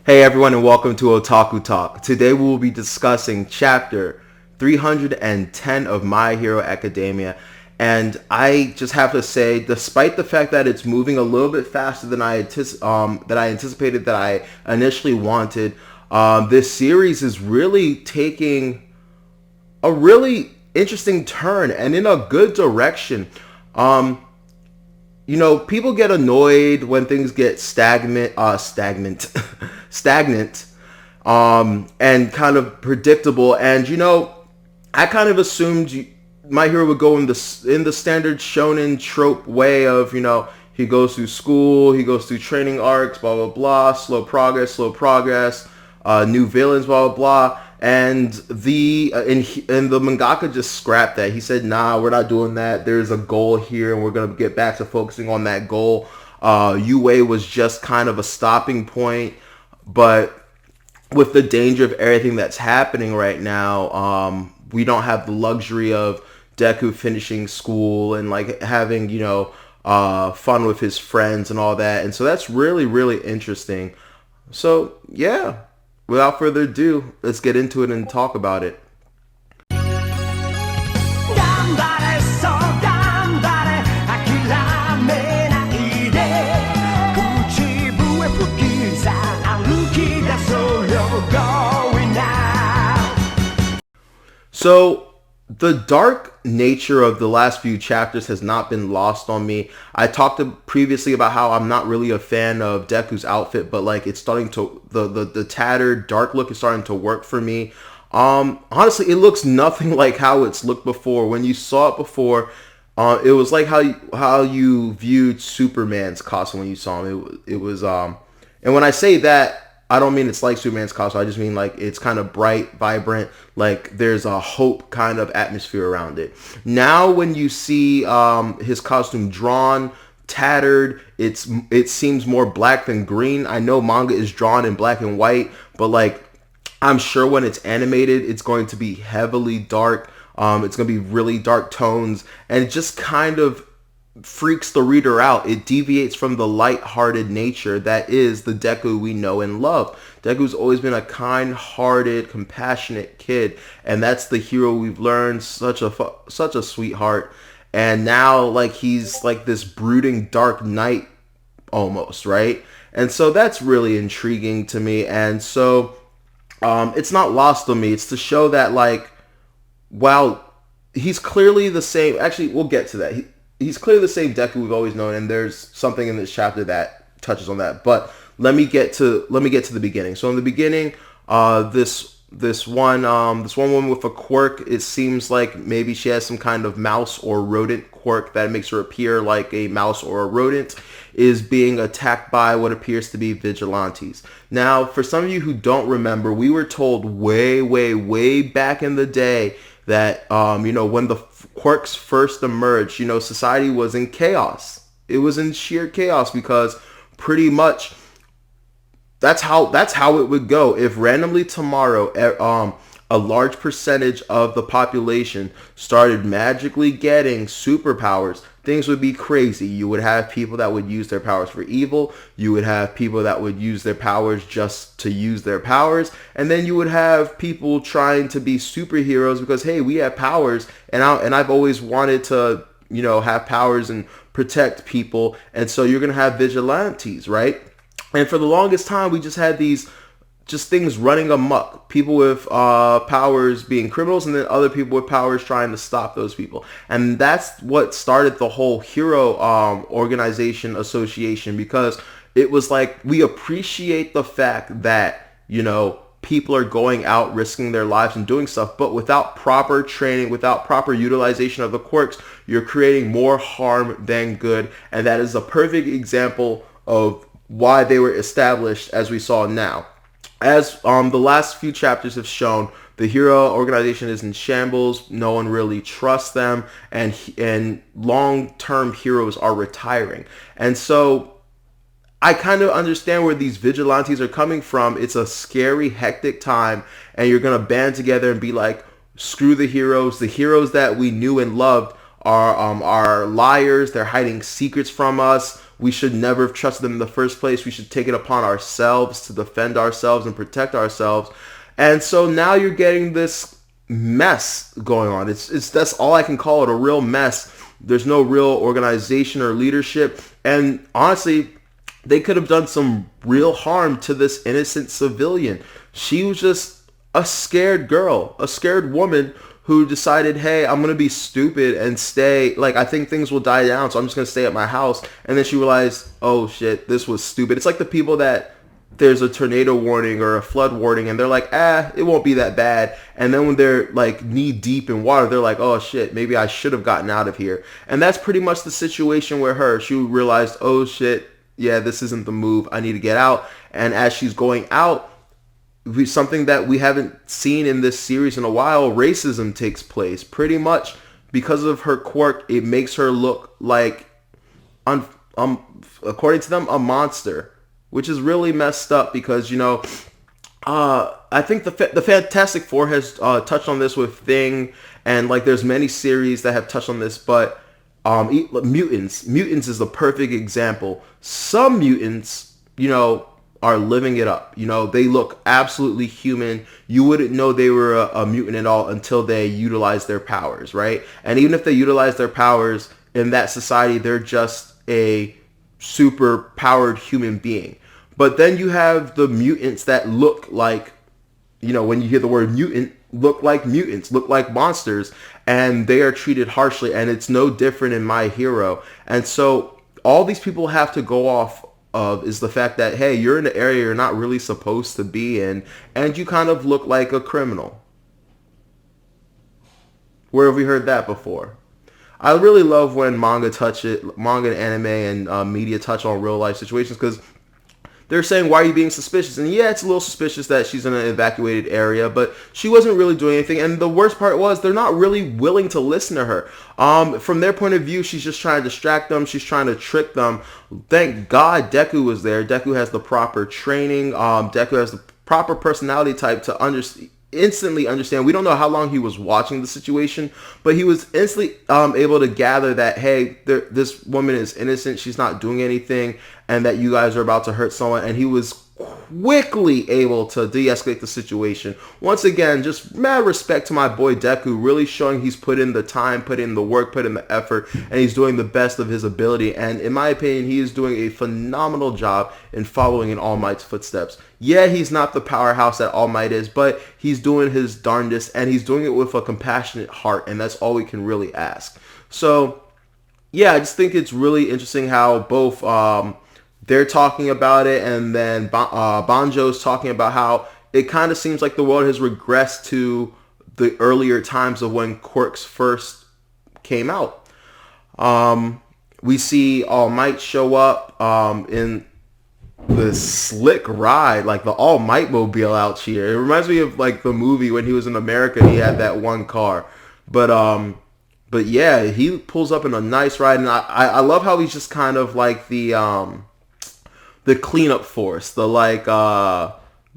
Hey everyone, and welcome to Otaku Talk. Today we will be discussing chapter 310 of My Hero Academia. And I just have to say, despite the fact that it's moving a little bit faster than I anticipated, that I initially wanted, this series is really taking a really interesting turn and in a good direction. Um, People get annoyed when things get stagnant, and kind of predictable. And I kind of assumed My Hero would go in the standard shonen trope way of he goes through school, he goes through training arcs, blah blah blah, slow progress, new villains, blah blah blah. And the mangaka just scrapped that. He said, "Nah, we're not doing that. There's a goal here, and we're gonna get back to focusing on that goal." UA was just kind of a stopping point, but with the danger of everything that's happening right now, we don't have the luxury of Deku finishing school and like having fun with his friends and all that. And so that's really really interesting. So yeah, without further ado, let's get into it and talk about it. So the dark nature of the last few chapters has not been lost on me. I talked previously about how I'm not really a fan of Deku's outfit, but like it's starting to the tattered dark look is starting to work for me. Honestly, it looks nothing like how it's looked before. When you saw it before, it was like how you viewed Superman's costume when you saw him. It was and when I say that, I don't mean it's like Superman's costume. I just mean like it's kind of bright, vibrant, like there's a hope kind of atmosphere around it. Now when you see his costume drawn, tattered, it seems more black than green. I know manga is drawn in black and white, but like I'm sure when it's animated, it's going to be heavily dark. It's going to be really dark tones, and it just kind of freaks the reader out. It deviates from the light-hearted nature that is the Deku we know and love. Deku's always been a kind-hearted, compassionate kid, and that's the hero we've learned. Such a sweetheart, and now like he's like this brooding dark knight almost, right? And so that's really intriguing to me. And so it's not lost on me. It's to show that like while he's clearly the same. Actually, we'll get to that. He's clearly the same Deku we've always known, and there's something in this chapter that touches on that. But let me get to the beginning. So in the beginning, this one woman with a quirk. It seems like maybe she has some kind of mouse or rodent quirk that makes her appear like a mouse or a rodent, is being attacked by what appears to be vigilantes. Now, for some of you who don't remember, we were told way back in the day that when the quirks first emerged, society was in chaos. It was in sheer chaos because pretty much that's how it would go. If randomly tomorrow a large percentage of the population started magically getting superpowers, things would be crazy. You would have people that would use their powers for evil. You would have people that would use their powers just to use their powers. And then you would have people trying to be superheroes because, hey, we have powers. And I've always wanted to, have powers and protect people. And so you're going to have vigilantes, right? And for the longest time, we just had these just things running amok. People with powers being criminals, and then other people with powers trying to stop those people. And that's what started the whole hero organization association, because it was like we appreciate the fact that, people are going out risking their lives and doing stuff, but without proper training, without proper utilization of the quirks, you're creating more harm than good. And that is a perfect example of why they were established as we saw now. As the last few chapters have shown, the hero organization is in shambles. No one really trusts them, and long-term heroes are retiring. And so I kind of understand where these vigilantes are coming from. It's a scary, hectic time, and you're going to band together and be like, screw the heroes. The heroes that we knew and loved are liars. They're hiding secrets from us. We should never have trusted them in the first place. We should take it upon ourselves to defend ourselves and protect ourselves. And so now you're getting this mess going on. It's that's all I can call it, a real mess. There's no real organization or leadership. And honestly, they could have done some real harm to this innocent civilian. She was just a scared girl, a scared woman who decided, hey, I'm going to be stupid and stay. Like, I think things will die down, so I'm just going to stay at my house. And then she realized, oh, shit, this was stupid. It's like the people that there's a tornado warning or a flood warning, and they're like, it won't be that bad. And then when they're like knee deep in water, they're like, oh shit, maybe I should have gotten out of here. And that's pretty much the situation where she realized, oh shit, yeah, this isn't the move. I need to get out. And as she's going out, something that we haven't seen in this series in a while, racism takes place. Pretty much because of her quirk, it makes her look like, according to them, a monster. Which is really messed up because, I think the Fantastic Four has touched on this with Thing, and like there's many series that have touched on this, but mutants is the perfect example. Some mutants, are living it up. They look absolutely human. You wouldn't know they were a mutant at all until they utilize their powers, right? And even if they utilize their powers in that society, they're just a super powered human being. But then you have the mutants that look like, when you hear the word mutant, look like mutants, look like monsters, and they are treated harshly. And it's no different in My Hero. And so all these people have to go off of is the fact that, hey, you're in an area you're not really supposed to be in, and you kind of look like a criminal. Where have we heard that before? I really love when manga and anime and media touch on real life situations, because they're saying, why are you being suspicious? And yeah, it's a little suspicious that she's in an evacuated area, but she wasn't really doing anything. And the worst part was they're not really willing to listen to her. From their point of view, she's just trying to distract them. She's trying to trick them. Thank God Deku was there. Deku has the proper training. Deku has the proper personality type to instantly understand. We don't know how long he was watching the situation, but he was instantly able to gather that, hey, this woman is innocent, she's not doing anything, and that you guys are about to hurt someone. And he was quickly able to de-escalate the situation. Once again, just mad respect to my boy Deku, really showing he's put in the time, put in the work, put in the effort, and he's doing the best of his ability. And in my opinion, he is doing a phenomenal job in following in All Might's footsteps. Yeah, he's not the powerhouse that All Might is, but he's doing his darndest, and he's doing it with a compassionate heart, and that's all we can really ask. So yeah, I just think it's really interesting how both they're talking about it, and then Banjo's talking about how it kind of seems like the world has regressed to the earlier times of when quirks first came out. We see All Might show up in the slick ride, like the All Might mobile out here. It reminds me of like the movie when he was in America and he had that one car. But yeah, he pulls up in a nice ride, and I love how he's just kind of like the cleanup force, the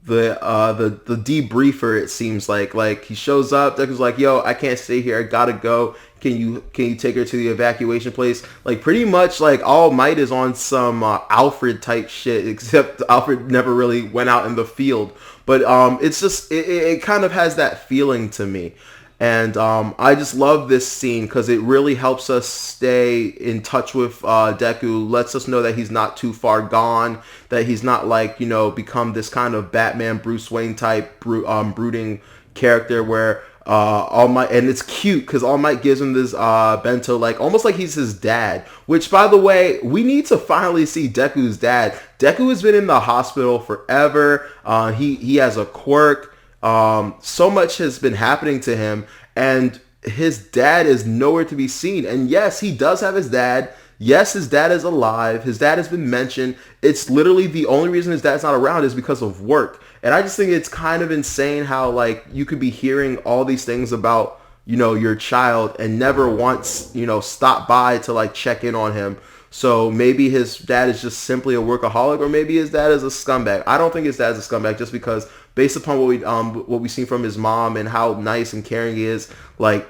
debriefer. It seems like he shows up. Deku's like, yo, I can't stay here, I gotta go. Can you take her to the evacuation place? Like pretty much like All Might is on some Alfred type shit, except Alfred never really went out in the field. But it's just it kind of has that feeling to me. And I just love this scene because it really helps us stay in touch with Deku, lets us know that he's not too far gone, that he's not like, become this kind of Batman, Bruce Wayne type brooding character where All Might, and it's cute because All Might gives him this bento, like almost like he's his dad, which by the way, we need to finally see Deku's dad. Deku has been in the hospital forever. He has a quirk. So much has been happening to him, and his dad is nowhere to be seen. And yes, he does have his dad. Yes, his dad is alive. His dad has been mentioned. It's literally the only reason his dad's not around is because of work. And I just think it's kind of insane how like you could be hearing all these things about, your child and never once, stop by to like check in on him. So maybe his dad is just simply a workaholic, or maybe his dad is a scumbag. I don't think his dad's a scumbag, just because based upon what we've seen from his mom and how nice and caring he is, like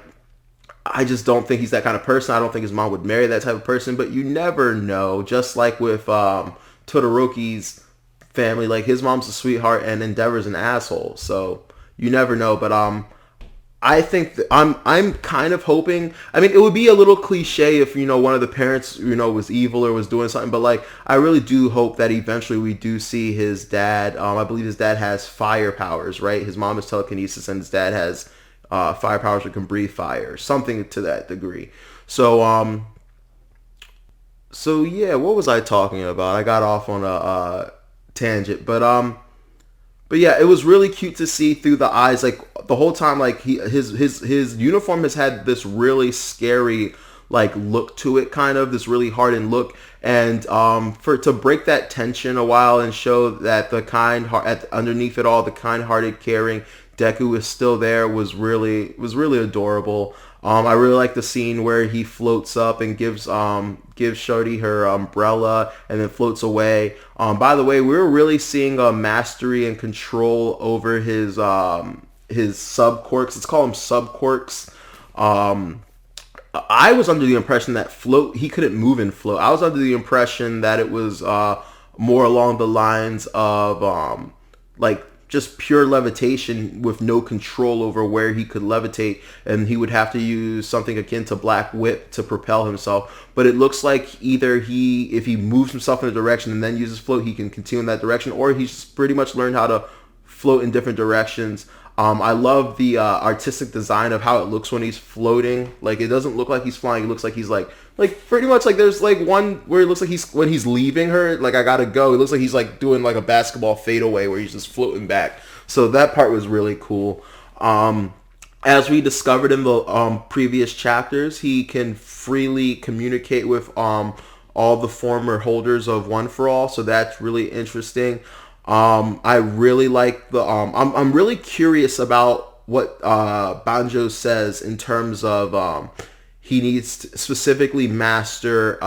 I just don't think he's that kind of person. I don't think his mom would marry that type of person, but you never know. Just like with Todoroki's family, like his mom's a sweetheart and Endeavor's an asshole. So you never know. But I think that I'm kind of hoping. I mean, it would be a little cliche if one of the parents was evil or was doing something, but like I really do hope that eventually we do see his dad. I believe his dad has fire powers, right? His mom is telekinesis, and his dad has fire powers or can breathe fire, something to that degree. So so yeah, what was I talking about? I got off on a tangent, but yeah, it was really cute to see through the eyes, like the whole time, like his uniform has had this really scary like look to it, kind of this really hardened look, and for to break that tension a while and show that the kind heart underneath it all, the kind-hearted, caring Deku is still there was really adorable. I really like the scene where he floats up and gives Shorty her umbrella and then floats away. By the way, we were really seeing a mastery and control over his sub quirks. Let's call them sub quirks. I was under the impression that float he couldn't move and float. I was under the impression that it was more along the lines of like just pure levitation with no control over where he could levitate, and he would have to use something akin to Black Whip to propel himself. But it looks like either if he moves himself in a direction and then uses float, he can continue in that direction, or he's pretty much learned how to float in different directions. I love the artistic design of how it looks when he's floating. Like, it doesn't look like he's flying. It looks like he's like pretty much like there's like one where it looks like when he's leaving her, like I gotta go. It looks like he's like doing like a basketball fadeaway where he's just floating back. So that part was really cool. As we discovered in the previous chapters, he can freely communicate with all the former holders of One for All. So that's really interesting. I really like the I'm really curious about what Banjo says in terms of he needs to specifically master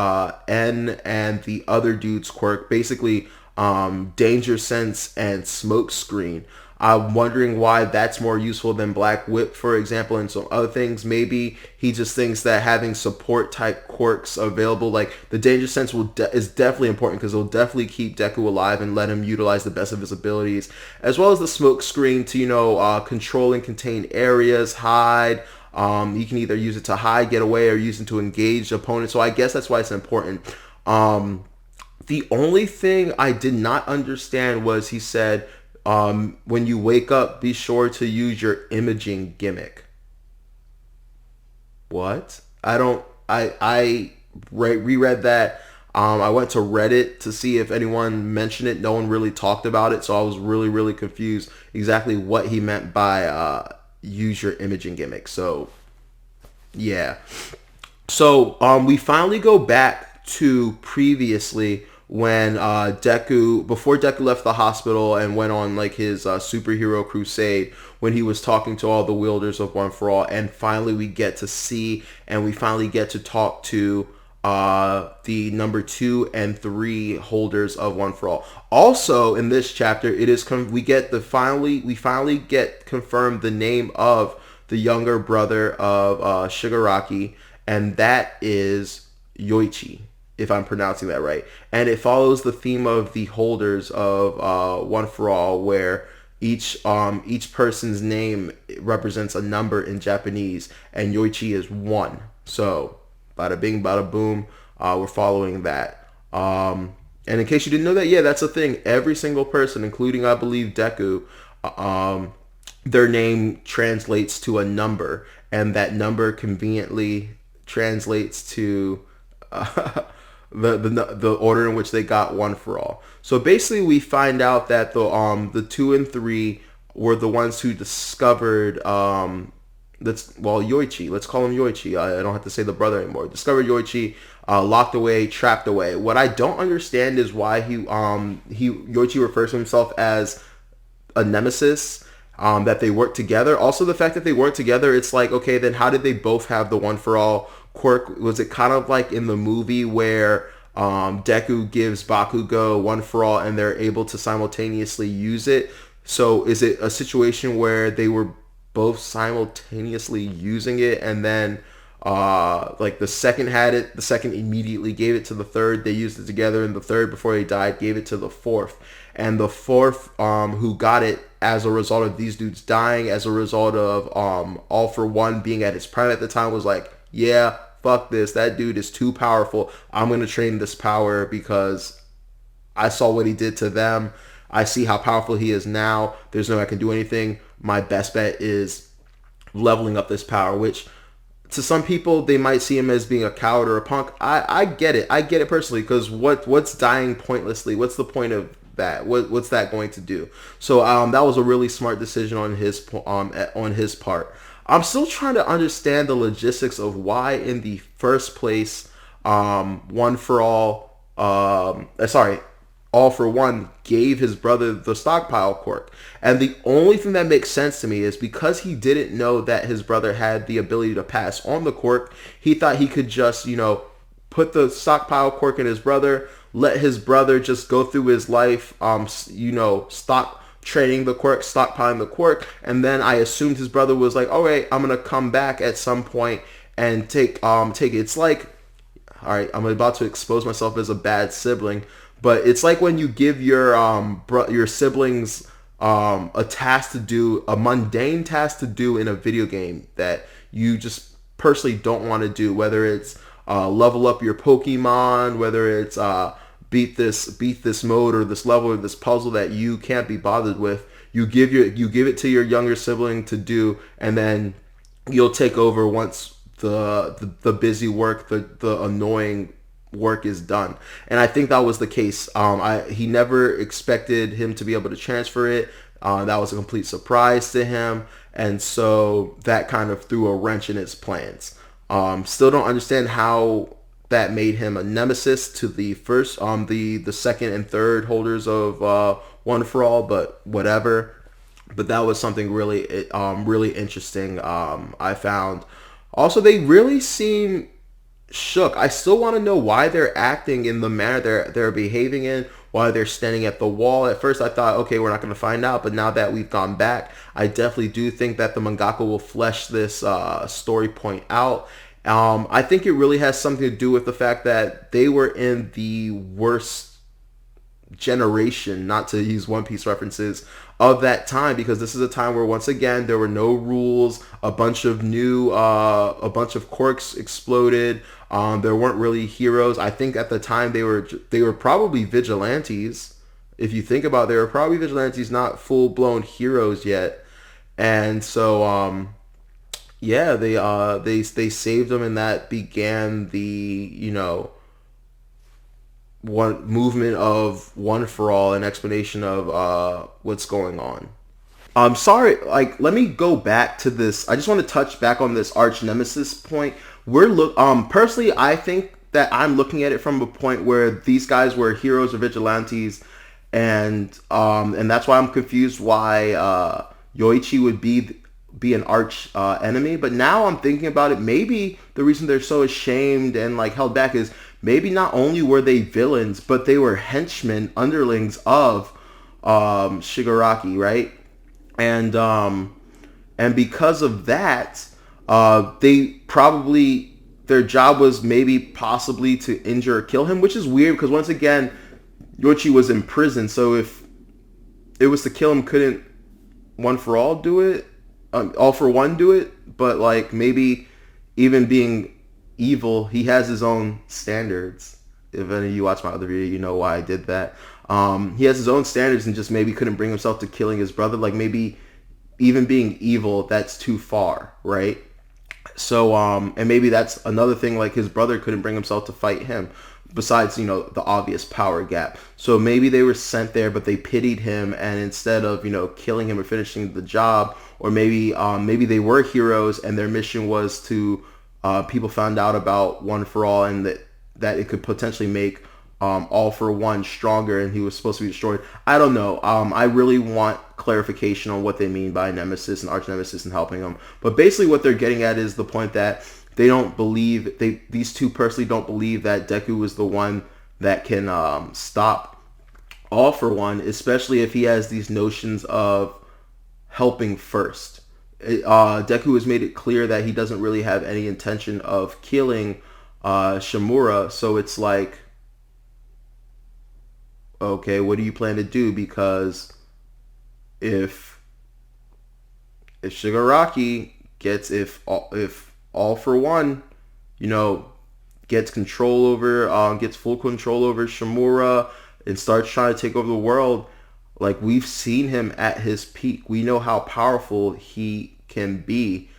N and the other dude's quirk, basically Danger Sense and Smoke Screen. I'm wondering why that's more useful than Black Whip, for example, and some other things. Maybe he just thinks that having support type quirks available, like the Danger Sense, is definitely important because it'll definitely keep Deku alive and let him utilize the best of his abilities, as well as the Smoke Screen to control and contain areas, hide. You can either use it to hide, get away, or use it to engage opponents. So I guess that's why it's important. The only thing I did not understand was he said, when you wake up, be sure to use your imaging gimmick. What? I reread that. I went to Reddit to see if anyone mentioned it. No one really talked about it, so I was really, really confused exactly what he meant by use your imaging gimmick. So, yeah. So, we finally go back to previously when before Deku left the hospital and went on like his superhero crusade, when he was talking to all the wielders of One for All, and finally we get to see and we finally get to talk to the number 2 and 3 holders of One for All. Also in this chapter, it is we finally get confirmed the name of the younger brother of Shigaraki, and that is Yoichi, if I'm pronouncing that right. And it follows the theme of the holders of One for All, where each person's name represents a number in Japanese, and Yoichi is 1. So, bada bing, bada boom, we're following that. And in case you didn't know that, yeah, that's a thing. Every single person, including, I believe, Deku, their name translates to a number, and that number conveniently translates to the order in which they got One for All. So basically, we find out that the 2 and 3 were the ones who discovered Yoichi. Let's call him Yoichi. I don't have to say the brother anymore. Discovered Yoichi, locked away, trapped away. What I don't understand is why Yoichi refers to himself as a nemesis. That they work together. Also, the fact that they work together, it's like, okay, then how did they both have the One for All quirk? Was it kind of like in the movie where Deku gives Bakugo One for All and they're able to simultaneously use it? So is it a situation where they were both simultaneously using it, and then Like the second had it, the second immediately gave it to the third. They used it together, and the third, before he died, gave it to the fourth. And the fourth, who got it as a result of these dudes dying, as a result of All for One being at his prime at the time, was like, yeah, fuck this. That dude is too powerful. I'm gonna train this power because I saw what he did to them. I see how powerful he is now. There's no way I can do anything. My best bet is leveling up this power, which to some people they might see him as being a coward or a punk. I get it. I get it personally, because what's dying pointlessly? What's the point of that? What's that going to do? So that was a really smart decision on his part. I'm still trying to understand the logistics of why in the first place One for All All for One gave his brother the stockpile quirk. And the only thing that makes sense to me is because he didn't know that his brother had the ability to pass on the quirk, he thought he could just, put the stockpile quirk in his brother, let his brother just go through his life, stop trading the quirk, stockpiling the quirk. And then I assumed his brother was like, all right, I'm going to come back at some point and take it. It's like, all right, I'm about to expose myself as a bad sibling, but it's like when you give your siblings a task to do, a mundane task to do in a video game that you just personally don't want to do, whether it's level up your Pokemon, whether it's beat this mode or this level or this puzzle that you can't be bothered with. You give it to your younger sibling to do, and then you'll take over once the busy work, the annoying work is done. And I think that was the case. He never expected him to be able to transfer it. That was a complete surprise to him, and so that kind of threw a wrench in his plans. Still don't understand how that made him a nemesis to the first, the second and third holders of One for All, but whatever. But that was something really, really interesting. I found. Also, they really seem shook. I still want to know why they're acting in the manner they're behaving in, why they're standing at the wall. At first I thought, okay, we're not going to find out, but now that we've gone back, I definitely do think that the mangaka will flesh this story point out. I think it really has something to do with the fact that they were in the worst generation, not to use One Piece references, of that time, because this is a time where, once again, there were no rules. A bunch of quirks exploded. There weren't really heroes. I think at the time they were probably vigilantes. If you think about it, they were probably vigilantes, not full blown heroes yet. And so yeah, they saved them, and that began the one movement of One for All, an explanation of what's going on. I'm sorry, let me go back to this. I just want to touch back on this arch nemesis point. Personally, I think that I'm looking at it from a point where these guys were heroes or vigilantes, and that's why I'm confused why Yoichi would be an arch enemy. But now I'm thinking about it, maybe the reason they're so ashamed and held back is maybe not only were they villains, but they were henchmen, underlings of Shigaraki, right? And because of that, their job was maybe possibly to injure or kill him, which is weird because, once again, Yoichi was in prison. So if it was to kill him, couldn't One for All do it? All for One do it? But maybe even being evil, he has his own standards. If any of you watch my other video, you know why I did that. He has his own standards and just maybe couldn't bring himself to killing his brother. Maybe even being evil, that's too far, right? So, and maybe that's another thing, his brother couldn't bring himself to fight him, besides, the obvious power gap. So maybe they were sent there, but they pitied him, and instead of, killing him or finishing the job, or maybe they were heroes and their mission was to, people found out about One for All, and that it could potentially make All for One stronger, and he was supposed to be destroyed. I don't know. I really want clarification on what they mean by nemesis and arch nemesis and helping them. But basically what they're getting at is the point that they don't believe, these two personally don't believe that Deku is the one that can stop All for One, especially if he has these notions of helping first. Deku has made it clear that he doesn't really have any intention of killing Shimura. So it's like, okay, what do you plan to do? Because if Shigaraki gets if All For One, you know, gets control over gets full control over Shimura and starts trying to take over the world, like we've seen him at his peak. We know how powerful he can be.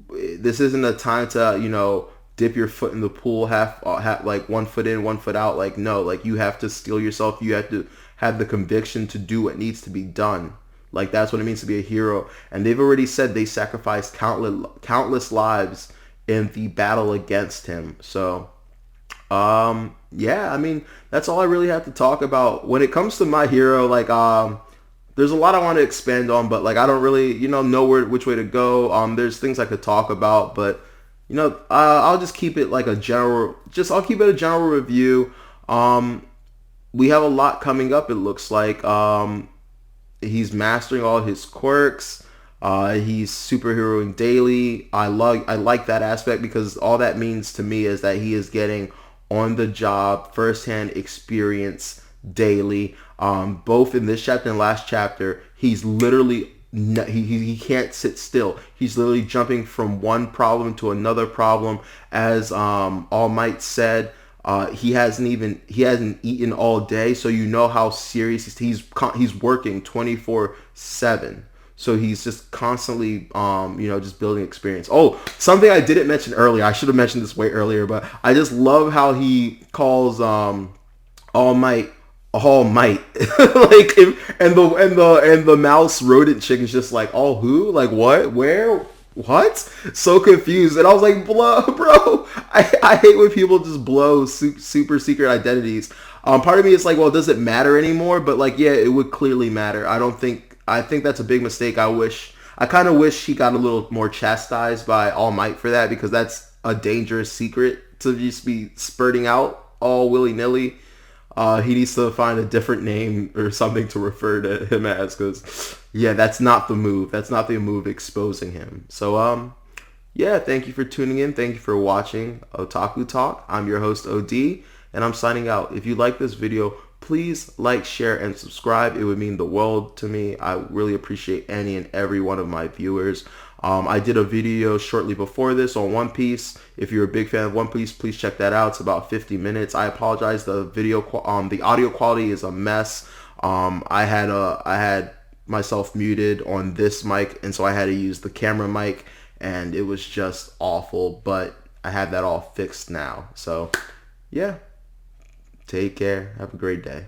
This isn't a time to, dip your foot in the pool half like 1 foot in, 1 foot out. Like no, like you have to steel yourself. You have to have the conviction to do what needs to be done. Like that's what it means to be a hero. And they've already said they sacrificed countless lives in the battle against him. So yeah, I mean, that's all I really have to talk about when it comes to My Hero. Like there's a lot I want to expand on, but like I don't really, know which way to go. There's things I could talk about, but I'll just keep it like I'll keep it a general review. We have a lot coming up. It looks like he's mastering all his quirks. He's superheroing daily. I like that aspect because all that means to me is that he is getting on the job, firsthand experience daily. Both in this chapter and last chapter, he's literally he can't sit still. He's literally jumping from one problem to another problem. As All Might said, he hasn't eaten all day, so you know how serious he's working 24/7. So he's just constantly, just building experience. Oh, something I didn't mention earlier. I should have mentioned this way earlier, but I just love how he calls All Might All Might. Like, and the mouse rodent chick is just like, all who? Like what? Where? What? So confused. And I was like, bro. I hate when people just blow super secret identities. Part of me is like, well, does it matter anymore? But like, yeah, it would clearly matter. I think that's a big mistake. I kind of wish he got a little more chastised by All Might for that, because that's a dangerous secret to just be spurting out all willy-nilly. He needs to find a different name or something to refer to him as, because yeah, that's not the move. That's not the move exposing him. So yeah, thank you for tuning in. Thank you for watching Otaku Talk. I'm your host OD, and I'm signing out. If you like this video, please like, share, and subscribe. It would mean the world to me. I really appreciate any and every one of my viewers. I did a video shortly before this on One Piece. If you're a big fan of One Piece, please check that out. It's about 50 minutes. I apologize. The audio quality is a mess. I had myself muted on this mic, and so I had to use the camera mic, and it was just awful. But I have that all fixed now. So yeah, take care. Have a great day.